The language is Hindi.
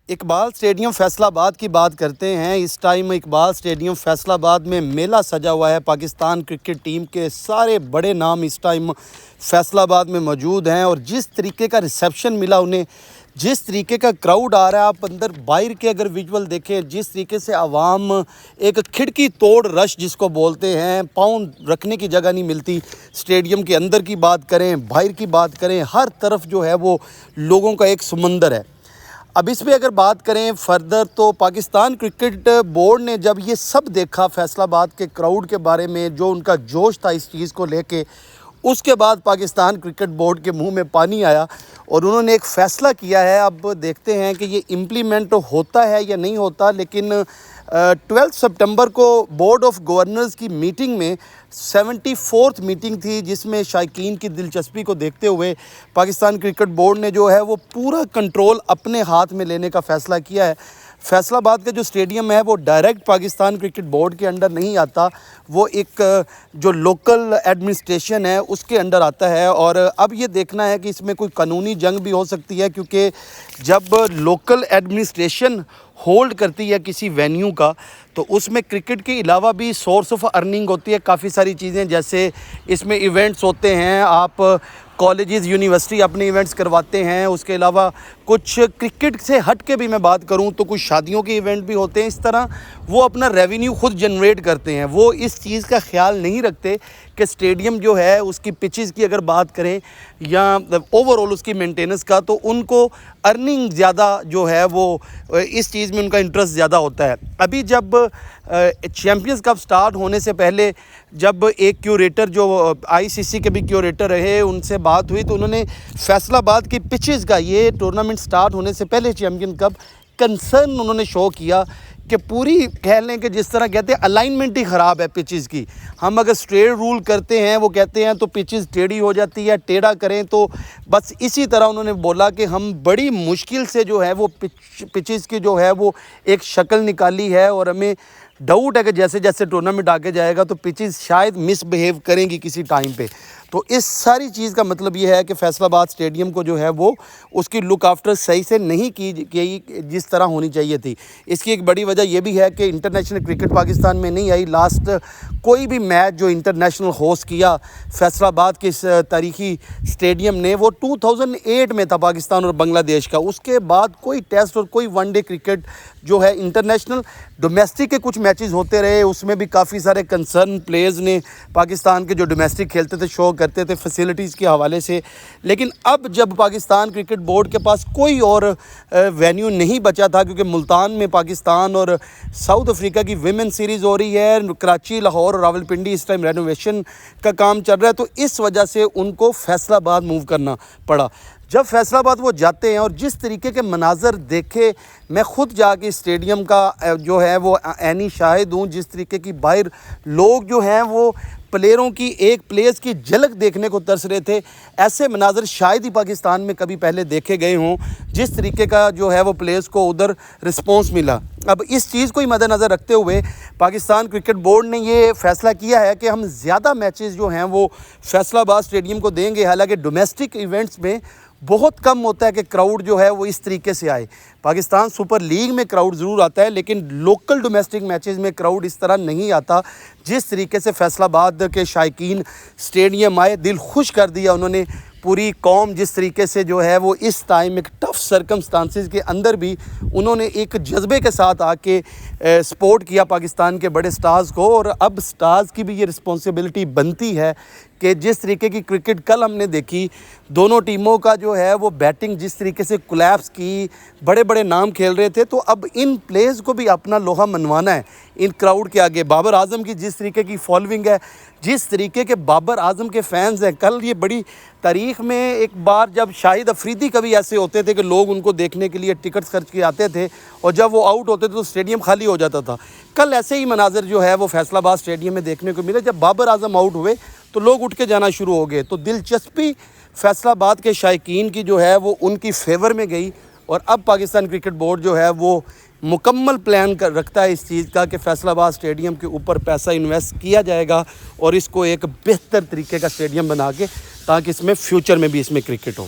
इकबाल स्टेडियम फैसलाबाद की बात करते हैं। इस टाइम इकबाल स्टेडियम फैसलाबाद में मेला सजा हुआ है। पाकिस्तान क्रिकेट टीम के सारे बड़े नाम इस टाइम फैसलाबाद में मौजूद हैं और जिस तरीके का रिसेप्शन मिला उन्हें, जिस तरीके का क्राउड आ रहा है, आप अंदर बाहर के अगर विजुअल देखें, जिस तरीके से आवाम एक खिड़की तोड़ रश जिसको बोलते हैं, पाँव रखने की जगह नहीं मिलती। स्टेडियम के अंदर की बात करें, बाहर की बात करें, हर तरफ जो है वो लोगों का एक समंदर है। अब इस पे अगर बात करें फर्दर तो पाकिस्तान क्रिकेट बोर्ड ने जब ये सब देखा फैसलाबाद के क्राउड के बारे में, जो उनका जोश था इस चीज़ को लेके, उसके बाद पाकिस्तान क्रिकेट बोर्ड के मुंह में पानी आया और उन्होंने एक फ़ैसला किया है। अब देखते हैं कि ये इम्प्लीमेंट होता है या नहीं होता, लेकिन 12 सितंबर को बोर्ड ऑफ गवर्नर्स की मीटिंग में 74th मीटिंग थी, जिसमें शायकीन की दिलचस्पी को देखते हुए पाकिस्तान क्रिकेट बोर्ड ने जो है वो पूरा कंट्रोल अपने हाथ में लेने का फ़ैसला किया है। फैसलाबाद का जो स्टेडियम है वो डायरेक्ट पाकिस्तान क्रिकेट बोर्ड के अंडर नहीं आता, वो एक जो लोकल एडमिनिस्ट्रेशन है उसके अंडर आता है। और अब ये देखना है कि इसमें कोई कानूनी जंग भी हो सकती है, क्योंकि जब लोकल एडमिनिस्ट्रेशन होल्ड करती है किसी वेन्यू का तो उसमें क्रिकेट के अलावा भी सोर्स ऑफ अर्निंग होती है काफ़ी सारी चीज़ें। जैसे इसमें इवेंट्स होते हैं, आप कॉलेजेस यूनिवर्सिटी अपने इवेंट्स करवाते हैं। उसके अलावा कुछ क्रिकेट से हट के भी मैं बात करूं तो कुछ शादियों के इवेंट भी होते हैं। इस तरह वो अपना रेवेन्यू खुद जनरेट करते हैं। वो इस चीज़ का ख्याल नहीं रखते कि स्टेडियम जो है उसकी पिचेस की अगर बात करें या ओवरऑल उसकी मेंटेनेंस का, तो उनको अर्निंग ज़्यादा जो है वो इस चीज़ में उनका इंटरेस्ट ज़्यादा होता है। अभी जब चैम्पियंस कप स्टार्ट होने से पहले जब एक क्यूरेटर जो आईसीसी के भी क्यूरेटर रहे उनसे बात हुई तो उन्होंने फैसलाबाद की पिचेस का, ये टूर्नामेंट स्टार्ट होने से पहले चैम्पियन कप, कंसर्न उन्होंने शो किया कि पूरी कह लें कि जिस तरह कहते हैं अलाइनमेंट ही ख़राब है पिचेस की। हम अगर स्ट्रेट रूल करते हैं वो कहते हैं तो पिचेस टेढ़ी हो जाती है, टेढ़ा करें तो बस इसी तरह उन्होंने बोला कि हम बड़ी मुश्किल से जो है वो पिचेस की जो है वो एक शक्ल निकाली है और हमें डाउट है कि जैसे जैसे टूर्नामेंट आगे जाएगा तो पिचेस शायद मिसबिहेव करेंगी किसी टाइम पे। तो इस सारी चीज़ का मतलब ये है कि फैसलाबाद स्टेडियम को जो है वो उसकी लुक आफ्टर सही से नहीं की गई जिस तरह होनी चाहिए थी। इसकी एक बड़ी वजह यह भी है कि इंटरनेशनल क्रिकेट पाकिस्तान में नहीं आई। लास्ट कोई भी मैच जो इंटरनेशनल होस्ट किया फैसलाबाद के इस तारीखी स्टेडियम ने, वो 2008 में था पाकिस्तान और बांग्लादेश का। उसके बाद कोई टेस्ट और कोई वनडे क्रिकेट जो है इंटरनेशनल, डोमेस्टिक के कुछ मैचेस होते रहे, उसमें भी काफ़ी सारे कंसर्न प्लेयर्स ने पाकिस्तान के जो डोमेस्टिक खेलते थे शो करते थे फैसिलिटीज़ के हवाले से। लेकिन अब जब पाकिस्तान क्रिकेट बोर्ड के पास कोई और वेन्यू नहीं बचा था, क्योंकि मुल्तान में पाकिस्तान और साउथ अफ्रीका की विमेन सीरीज़ हो रही है, कराची, लाहौर और रावलपिंडी इस टाइम रेनोवेशन का काम चल रहा है, तो इस वजह से उनको फैसलाबाद मूव करना पड़ा। जब फैसलाबाद वो जाते हैं और जिस तरीके के मनाजर देखे, मैं ख़ुद जाके स्टेडियम का जो है वो ऐनी शाहिद हूँ, जिस तरीके की बाहर लोग जो हैं वो प्लेयरों की, एक प्लेयर्स की झलक देखने को तरस रहे थे। ऐसे मनाजर शायद ही पाकिस्तान में कभी पहले देखे गए हों, जिस तरीके का जो है वो प्लेयर्स को उधर रिस्पॉन्स मिला। अब इस चीज़ को ही मद्देनज़र रखते हुए पाकिस्तान क्रिकेट बोर्ड ने ये फ़ैसला किया है कि हम ज़्यादा मैचेस जो हैं वो फैसलाबाद स्टेडियम को देंगे। हालांकि डोमेस्टिक इवेंट्स में बहुत कम होता है कि क्राउड जो है वो इस तरीके से आए। पाकिस्तान सुपर लीग में क्राउड ज़रूर आता है, लेकिन लोकल डोमेस्टिक मैचेस में क्राउड इस तरह नहीं आता। जिस तरीके से फैसलाबाद के शायकीन स्टेडियम आए, दिल खुश कर दिया उन्होंने। पूरी कौम जिस तरीके से जो है वो इस टाइम एक टफ़ सर्कमस्टांसिस के अंदर भी उन्होंने एक जज्बे के साथ आके सपोर्ट किया पाकिस्तान के बड़े स्टार्स को। और अब स्टार्स की भी ये रिस्पॉन्सिबिलिटी बनती है कि जिस तरीके की क्रिकेट कल हमने देखी, दोनों टीमों का जो है वो बैटिंग जिस तरीके से कोलैप्स की, बड़े बड़े नाम खेल रहे थे, तो अब इन प्लेयर्स को भी अपना लोहा मनवाना है इन क्राउड के आगे। बाबर आजम की जिस तरीके की फॉलोइंग है, जिस तरीके के बाबर आजम के फैंस हैं, कल ये बड़ी तारीख़ में एक बार जब शाहिद अफरीदी कभी ऐसे होते थे कि लोग उनको देखने के लिए टिकट्स खर्च के आते थे और जब वो आउट होते थे तो स्टेडियम खाली हो जाता था। कल ऐसे ही मनाजर जो है वो फैसलाबाद स्टेडियम में देखने को मिले। जब बाबर आजम आउट हुए तो लोग उठ के जाना शुरू हो गए। तो दिलचस्पी फैसलाबाद के शायकीन की जो है वो उनकी फेवर में गई। और अब पाकिस्तान क्रिकेट बोर्ड जो है वो मुकम्मल प्लान रखता है इस चीज़ का कि फैसलाबाद स्टेडियम के ऊपर पैसा इन्वेस्ट किया जाएगा और इसको एक बेहतर तरीके का स्टेडियम बना के, ताकि इसमें फ्यूचर में भी इसमें क्रिकेट हो।